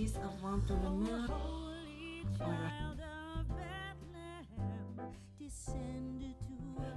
6 avant tout le monde.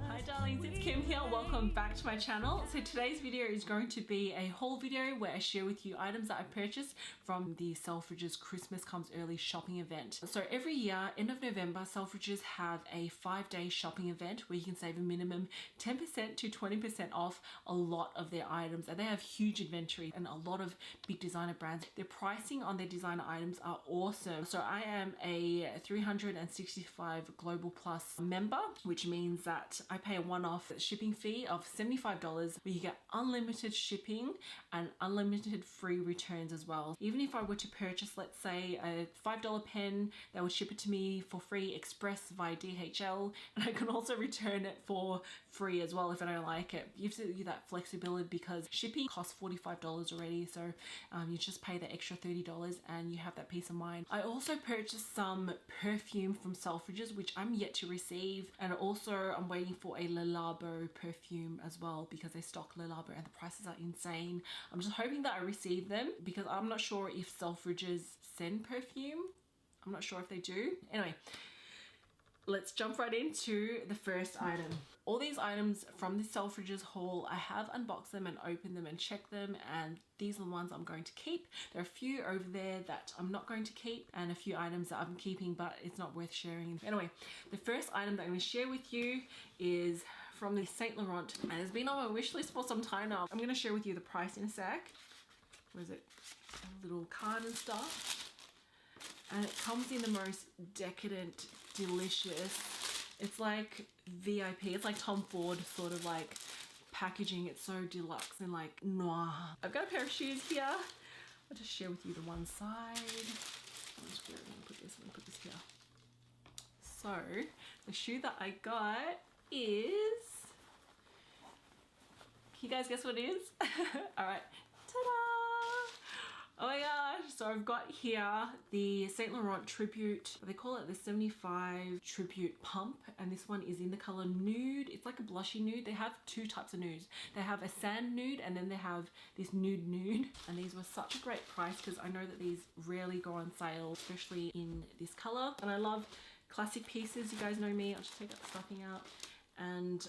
Hi darlings, it's Kim here. Welcome back to my channel. So today's video is going to be a haul video where I share with you items that I purchased from the Selfridges Christmas Comes Early shopping event. So every year, end of November, Selfridges have a 5-day shopping event where you can save a minimum 10% to 20% off a lot of their items, and they have huge inventory and a lot of big designer brands. Their pricing on their designer items are awesome. So I am a 365 Global Plus member, which means that I pay a one-off shipping fee of $75 where you get unlimited shipping and unlimited free returns as well. Even if I were to purchase, let's say, a $5 pen, they would ship it to me for free express via DHL, and I can also return it for free as well if I don't like it. Gives you that flexibility because shipping costs $45 already, so you just pay the extra $30 and you have that peace of mind. I also purchased some perfume from Selfridges, which I'm yet to receive, and also I'm waiting for a Le Labo perfume as well because they stock Le Labo and the prices are insane. I'm just hoping that I receive them because I'm not sure if Selfridges send perfume. I'm not sure if they do. Anyway, let's jump right into the first item. All these items from the Selfridges haul, I have unboxed them and opened them and checked them, and these are the ones I'm going to keep. There are a few over there that I'm not going to keep and a few items that I'm keeping, but it's not worth sharing. Anyway, the first item that I'm going to share with you is from the Saint Laurent, and it's been on my wish list for some time now. I'm going to share with you the price in a sec. Where is it? A little card and stuff. And it comes in the most decadent, delicious, it's like VIP, it's like Tom Ford sort of like packaging. It's so deluxe and like noir. I've got a pair of shoes here. I'll just share with you the one side. I'm just going to put this here. So the shoe that I got is, can you guys guess what it is? All right, ta-da! Oh my gosh, so I've got here the Saint Laurent Tribute. They call it the 75 Tribute Pump, and this one is in the color nude. It's like a blushy nude. They have two types of nudes. They have a sand nude and then they have this nude. And these were such a great price because I know that these rarely go on sale, especially in this color. And I love classic pieces. You guys know me. I'll just take that stuffing out. And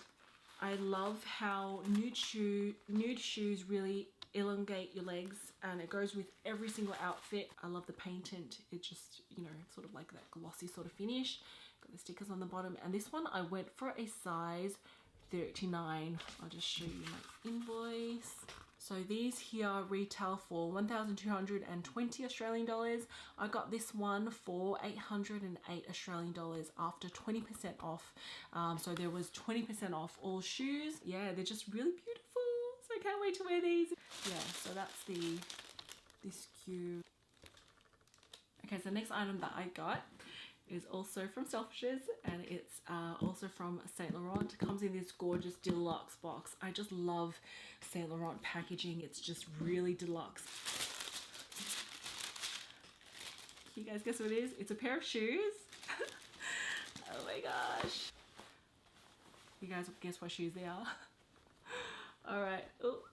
I love how nude shoes really elongate your legs, and it goes with every single outfit. I love the patent. It just, you know, sort of like that glossy sort of finish. Got the stickers on the bottom, and this one I went for a size 39. I'll just show you my invoice. So these here retail for 1,220 Australian dollars. I got this one for 808 Australian dollars after 20% off. So there was 20% off all shoes. Yeah, they're just really beautiful. So I can't wait to wear these. Yeah, so that's this cute. Okay, so the next item that I got is also from Selfridges, and it's also from Saint Laurent. It comes in this gorgeous deluxe box. I just love Saint Laurent packaging. It's just really deluxe. Can you guys guess what it is? It's a pair of shoes. Oh my gosh. You guys guess what shoes they are? All right. Oh.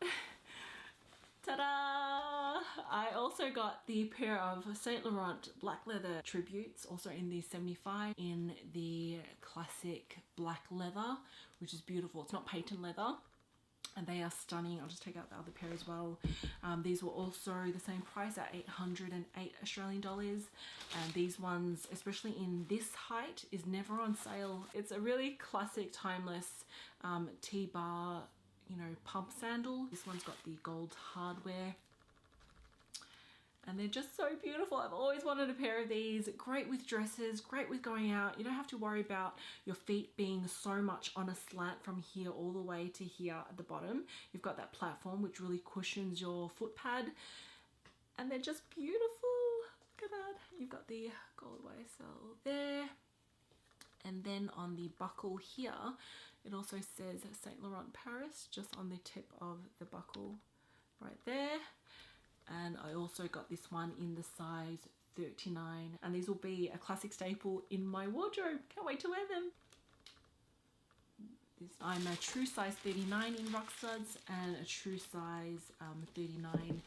Ta-da! I also got the pair of Saint Laurent black leather tributes, also in the 75 in the classic black leather, which is beautiful. It's not patent leather, and they are stunning. I'll just take out the other pair as well. These were also the same price at 808 Australian dollars, and these ones, especially in this height, is never on sale. It's a really classic, timeless T-bar, you know, pump sandal. This one's got the gold hardware, and they're just so beautiful. I've always wanted a pair of these. Great with dresses, great with going out. You don't have to worry about your feet being so much on a slant from here all the way to here at the bottom. You've got that platform which really cushions your foot pad, and they're just beautiful. Look at that. You've got the gold YSL there. And then on the buckle here, it also says Saint Laurent Paris, just on the tip of the buckle right there. And I also got this one in the size 39. And these will be a classic staple in my wardrobe. Can't wait to wear them. I'm a true size 39 in rock studs and a true size 39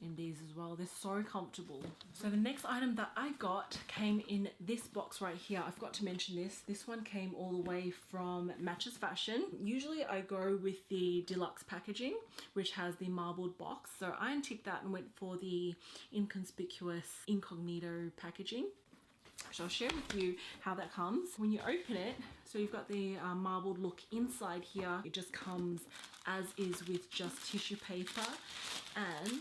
in these as well. well. They're so comfortable. So the next item that I got came in this box right here. I forgot to mention this. This one came all the way from Matches Fashion. Usually I go with the deluxe packaging, which has the marbled box. So I unticked that and went for the inconspicuous incognito packaging. So I'll share with you how that comes. When you open it, so you've got the marbled look inside here. It just comes as is with just tissue paper and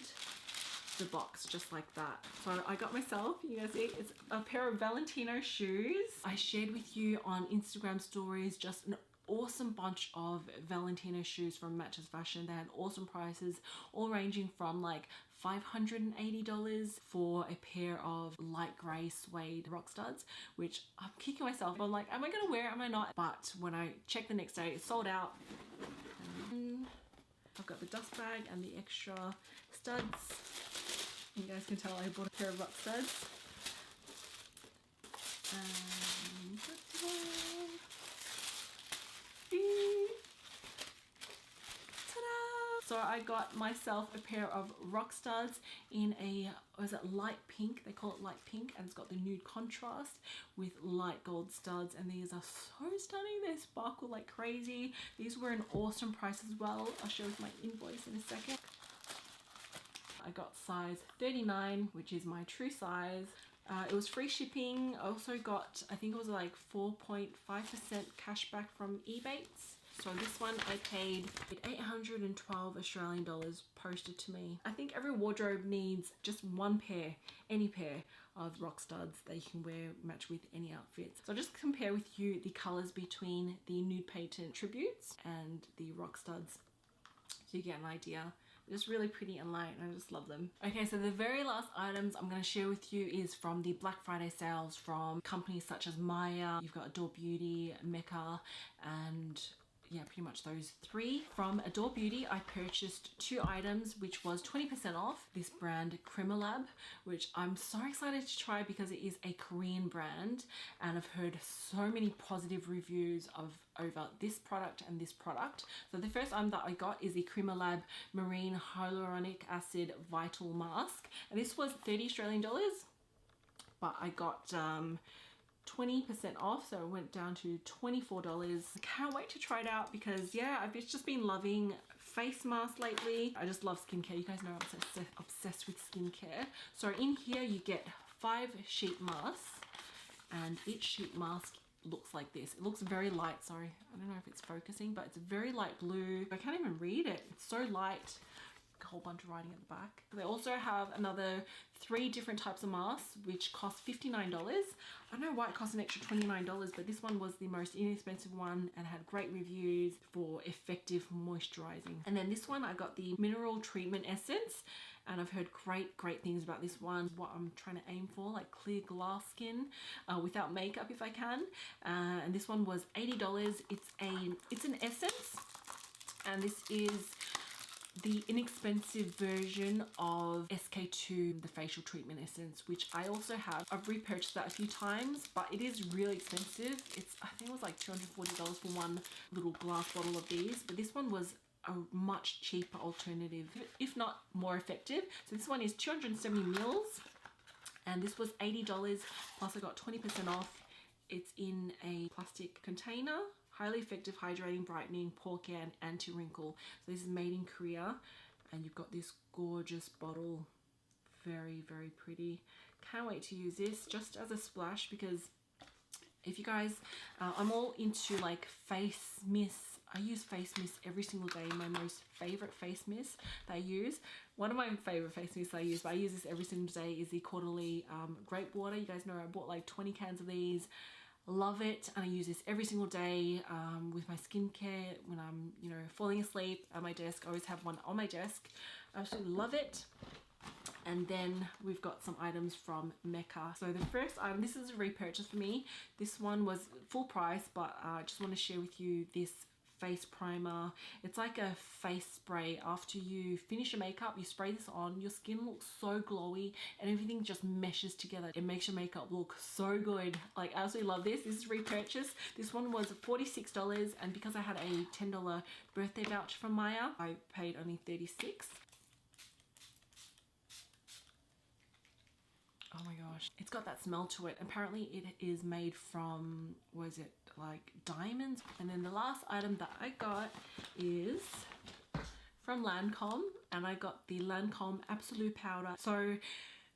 the box just like that. So I got myself, you guys see, it's a pair of Valentino shoes. I shared with you on Instagram stories just an awesome bunch of Valentino shoes from Matches Fashion. They had awesome prices, all ranging from like $580 for a pair of light grey suede rock studs, which I'm kicking myself. I'm like, am I gonna wear it? Am I not? But when I checked the next day, it sold out. And I've got the dust bag and the extra studs. You guys can tell I bought a pair of rock studs. And so I got myself a pair of rock studs in a, was it light pink? They call it light pink, and it's got the nude contrast with light gold studs, and these are so stunning. They sparkle like crazy. These were an awesome price as well. I'll show you my invoice in a second. I got size 39, which is my true size. It was free shipping. I also got, I think it was like 4.5% cash back from Ebates. So this one I paid 812 Australian dollars posted to me. I think every wardrobe needs just one pair, any pair of rock studs that you can wear, match with any outfits. So I'll just compare with you the colors between the Nude Patent Tributes and the rock studs so you get an idea. They're just really pretty and light, and I just love them. Okay, so the very last items I'm going to share with you is from the Black Friday sales from companies such as Myer. You've got Adore Beauty, Mecca, and yeah, pretty much those three. From Adore Beauty, I purchased 2 items, which was 20% off. This brand Cremorlab, which I'm so excited to try because it is a Korean brand, and I've heard so many positive reviews over this product and this product. So the first item that I got is the Cremorlab Marine Hyaluronic Acid Vital Mask, and this was 30 Australian dollars, but I got 20% off, so it went down to $24. I can't wait to try it out because yeah, I've just been loving face masks lately. I just love skincare. You guys know I'm obsessed with skincare. So in here you get 5 sheet masks, and each sheet mask looks like this. It looks very light. Sorry, I don't know if it's focusing, but it's a very light blue. I can't even read it. It's so light. A whole bunch of writing at the back. They also have another 3 different types of masks which cost $59. I don't know why it cost an extra $29, but this one was the most inexpensive one and had great reviews for effective moisturizing. And then this one I got the Mineral Treatment Essence, and I've heard great things about this one. What I'm trying to aim for, like clear glass skin without makeup if I can. And this one was $80. It's an essence, and this is the inexpensive version of SK2, the facial treatment essence, which I also have. I've repurchased that a few times, but it is really expensive. I think it was like $240 for one little glass bottle of these, but this one was a much cheaper alternative, if not more effective. So this one is 270 mils, and this was $80, plus I got 20% off. It's in a plastic container. Highly effective, hydrating, brightening, pore care, and anti-wrinkle. So this is made in Korea, and you've got this gorgeous bottle. Very pretty. Can't wait to use this just as a splash, because if you guys, I'm all into like face mist. I use face mist every single day. My most favorite face mist that I use. One of my favorite face mists I use, but I use this every single day, is the Quarterly Grape Water. You guys know I bought like 20 cans of these. Love it, and I use this every single day with my skincare when I'm, you know, falling asleep at my desk. I always have one on my desk. I absolutely love it. And then we've got some items from Mecca. So the first item, this is a repurchase for me. This one was full price, but I just want to share with you this face primer. It's like a face spray. After you finish your makeup, you spray this on, your skin looks so glowy and everything just meshes together. It makes your makeup look so good. Like, I absolutely love this. This is repurchase. This one was $46, and because I had a $10 birthday voucher from Myer, I paid only $36. Oh my gosh, it's got that smell to it. Apparently it is made from, was it like diamonds? And then the last item that I got is from Lancome, and I got the Lancome Absolute Powder. So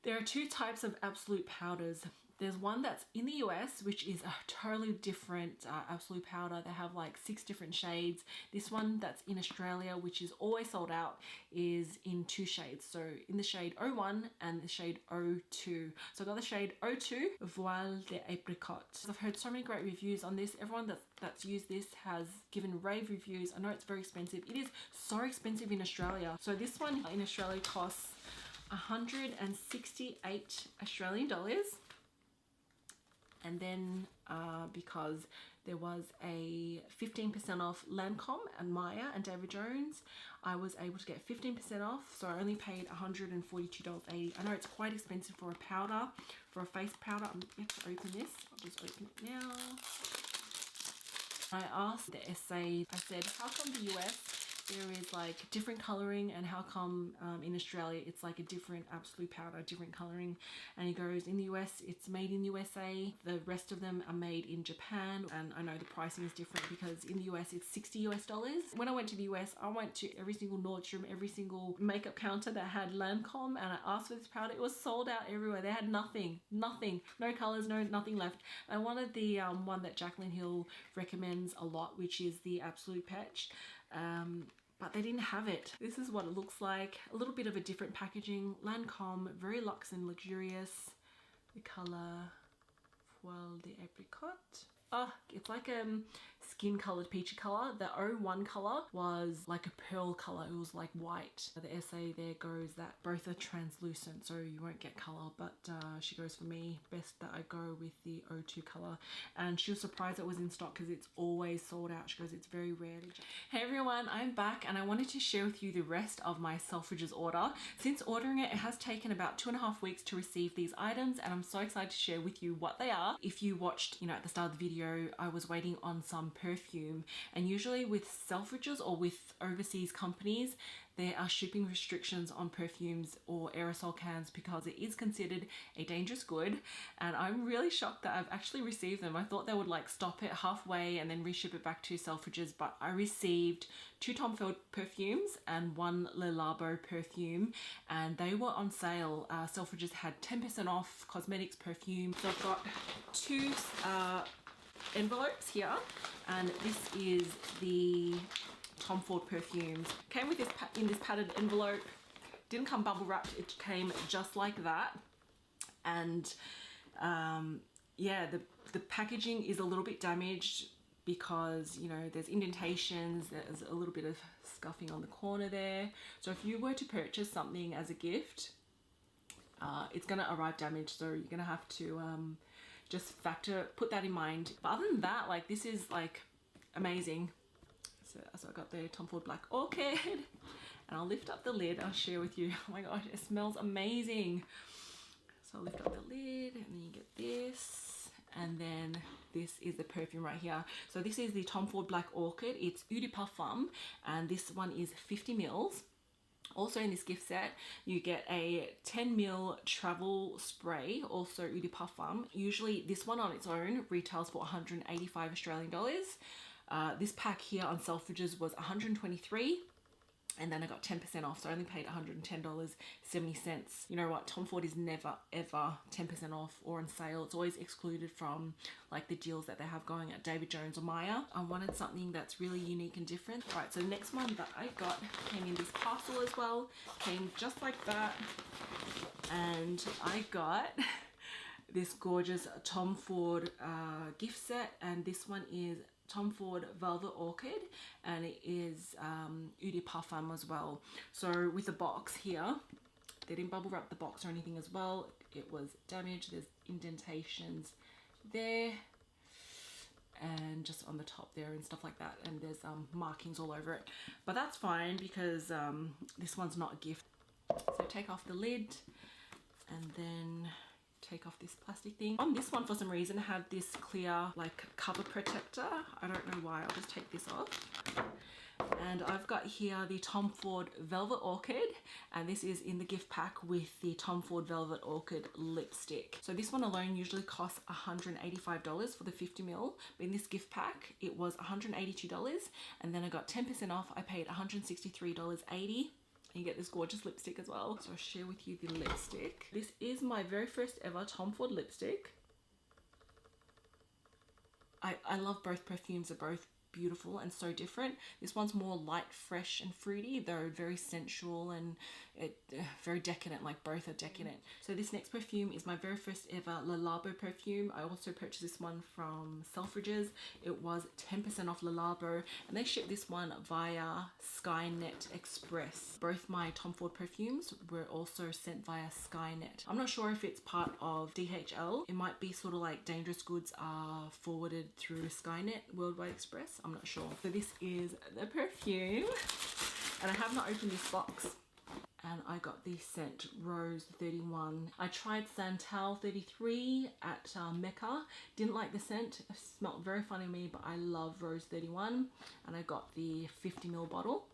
there are two types of Absolute powders. There's one that's in the US, which is a totally different Absolute powder. They have like 6 different shades. This one that's in Australia, which is always sold out, is in 2 shades. So in the shade 01 and the shade 02. So I got the shade 02, Voile de Apricot. I've heard so many great reviews on this. Everyone that's used this has given rave reviews. I know it's very expensive. It is so expensive in Australia. So this one in Australia costs 168 Australian dollars. And then because there was a 15% off Lancome and Myer and David Jones, I was able to get 15% off. So I only paid $142.80. I know it's quite expensive for a powder, for a face powder. I'm going to open this. I'll just open it now. I asked the essay, I said, how come the US there is like different coloring, and how come in Australia it's like a different Absolute powder, different coloring? And he goes, in the US it's made in USA, the rest of them are made in Japan, and I know the pricing is different because in the US it's $60 US. When I went to the US, I went to every single Nordstrom, every single makeup counter that had Lancome, and I asked for this powder. It was sold out everywhere. They had nothing, no colors, nothing left. I wanted the one that Jaclyn Hill recommends a lot, which is the Absolute Patch. But they didn't have it. This is what it looks like. A little bit of a different packaging. Lancome, very luxe and luxurious. The color, Voile de Apricot. Oh, it's like a skin colored peachy color. The 01 color was like a pearl color. It was like white. The essay there goes that both are translucent, so you won't get color, but she goes, for me, best that I go with the 02 color. And she was surprised it was in stock because it's always sold out. She goes, it's very rare. Hey everyone, I'm back, and I wanted to share with you the rest of my Selfridges order. Since ordering it, it has taken about 2.5 weeks to receive these items, and I'm so excited to share with you what they are. If you watched, at the start of the video, I was waiting on some perfume, and usually with Selfridges or with overseas companies, there are shipping restrictions on perfumes or aerosol cans because it is considered a dangerous good, and I'm really shocked that I've actually received them. I thought they would like stop it halfway and then reship it back to Selfridges, but I received 2 Tom Ford perfumes and 1 Le Labo perfume, and they were on sale. Selfridges had 10% off cosmetics, perfume. So I've got 2 envelopes here, and this is the Tom Ford perfumes. Came with this in this padded envelope. Didn't come bubble wrapped. It came just like that. And yeah, the packaging is a little bit damaged because there's indentations. There's a little bit of scuffing on the corner there. So if you were to purchase something as a gift, it's gonna arrive damaged. So you're gonna have to just put that in mind. But other than that, like, this is like amazing. So I got the Tom Ford Black Orchid, and I'll lift up the lid. I'll share with you. Oh my gosh, it smells amazing. So I'll lift up the lid, and then you get this, and then this is the perfume right here. So this is the Tom Ford Black Orchid. It's Eau de Parfum, and this one is 50 mils. Also in this gift set, you get a 10 ml travel spray, also Eau de Parfum. Usually this one on its own retails for 185 Australian dollars. This pack here on Selfridges was 123, and then I got 10% off, so I only paid $110.70. You know what? Tom Ford is never ever 10% off or on sale. It's always excluded from like the deals that they have going at David Jones or Myer. I wanted something that's really unique and different. All right, so the next one that I got came in this parcel as well. Came just like that, and I got this gorgeous Tom Ford gift set, and this one is Tom Ford Velvet Orchid, and it is Eau de Parfum as well. So with the box here, they didn't bubble wrap the box or anything as well. It was damaged. There's indentations there and just on the top there and stuff like that, and there's markings all over it, but that's fine because this one's not a gift. So take off the lid, and then take off this plastic thing. On this one, for some reason, had this clear like cover protector. I don't know why. I'll just take this off. And I've got here the Tom Ford Velvet Orchid, and this is in the gift pack with the Tom Ford Velvet Orchid lipstick. So this one alone usually costs $185 for the 50ml, but in this gift pack it was $182, and then I got 10% off. I paid $163.80. And you get this gorgeous lipstick as well. So I'll share with you the lipstick. This is my very first ever Tom Ford lipstick. I love both perfumes, are both beautiful and so different. This one's more light, fresh and fruity, though very sensual and very decadent, like both are decadent. So this next perfume is my very first ever Le Labo perfume. I also purchased this one from Selfridges. It was 10% off Le Labo, and they shipped this one via Skynet Express. Both my Tom Ford perfumes were also sent via Skynet. I'm not sure if it's part of DHL. It might be sort of like dangerous goods are forwarded through Skynet Worldwide Express. I'm not sure. So this is the perfume, and I have not opened this box. And I got the scent Rose 31. I tried Santal 33 at Mecca. Didn't like the scent. It smelled very funny to me, but I love Rose 31. And I got the 50ml bottle.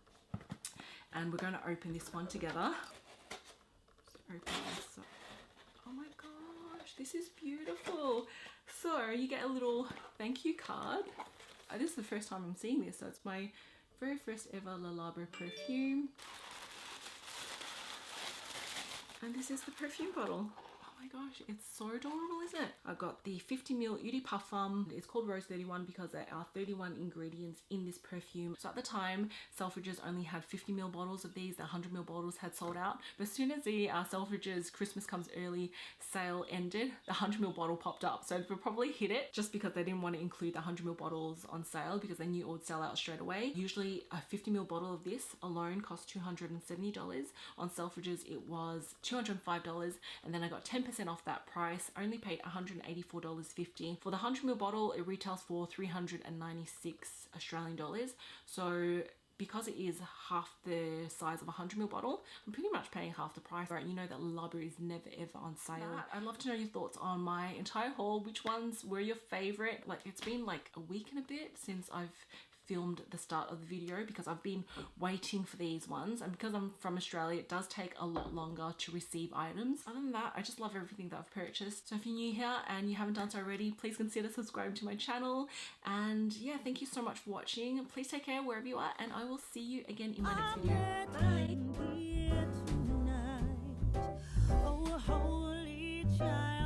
And we're going to open this one together. Just open this up. Oh my gosh, this is beautiful. So you get a little thank you card. This is the first time I'm seeing this, so it's my very first ever Le Labo perfume. And this is the perfume bottle. Oh my gosh, it's so adorable, isn't it? I got the 50ml Eau de Parfum. It's called Rose 31 because there are 31 ingredients in this perfume. So at the time, Selfridges only had 50ml bottles of these. The 100ml bottles had sold out. But as soon as the Selfridges Christmas Comes Early sale ended, the 100ml bottle popped up. So they probably hit it just because they didn't want to include the 100ml bottles on sale because they knew it would sell out straight away. Usually a 50ml bottle of this alone costs $270. On Selfridges it was $205, and then I got 10% off that price. I only paid $184.50. For the 100ml bottle, it retails for 396 Australian dollars. So because it is half the size of a 100ml bottle, I'm pretty much paying half the price. Right, you know that Le Labo is never ever on sale. I'd love to know your thoughts on my entire haul. Which ones were your favorite? Like, it's been like a week and a bit since I've filmed the start of the video because I've been waiting for these ones, and because I'm from Australia it does take a lot longer to receive items. Other than that, I just love everything that I've purchased. So if you're new here and you haven't done so already, please consider subscribing to my channel. And yeah, thank you so much for watching. Please take care wherever you are, and I will see you again in my next video. Bye.